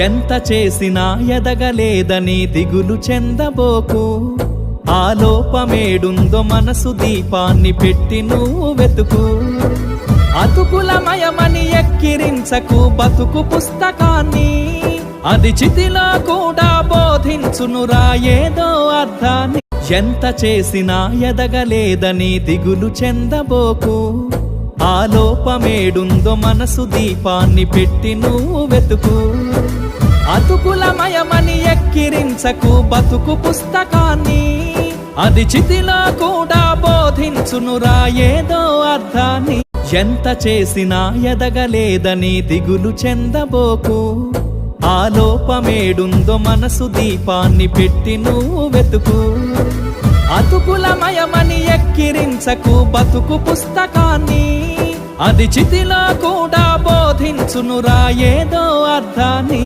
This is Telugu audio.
ఎంత చేసినా ఎదగలేదని దిగులు చెందబోకు. ఆ లోపమేడుందో మనసు దీపాన్ని పెట్టి నువ్వు వెతుకు. అతుకులమయమని ఎక్కిరించకు బతుకు పుస్తకాన్ని, అది చితిలో కూడా బోధించునురా ఏదో అర్థాన్ని. ఎంత చేసినా ఎదగలేదని దిగులు చెందబోకు. ఆ లోపమేడుందో మనసు దీపాన్ని పెట్టి నువ్వు వెతుకు. అతుకులమయమని ఎక్కిరించకు బతుకు పుస్తకాన్ని, అది చితిలో కూడా బోధించునురా ఏదో అర్థాన్ని. ఎంత చేసినా ఎదగలేదని దిగులు చెందబోకు. ఆ లోపమేడుందో మనసు దీపాన్ని పెట్టి నువ్వు వెతుకు. అతుకులమయమని ఎక్కిరించకు బతుకు పుస్తకాన్ని, అది చితిలో కూడా బోధించునురా ఏదో అర్థాన్ని.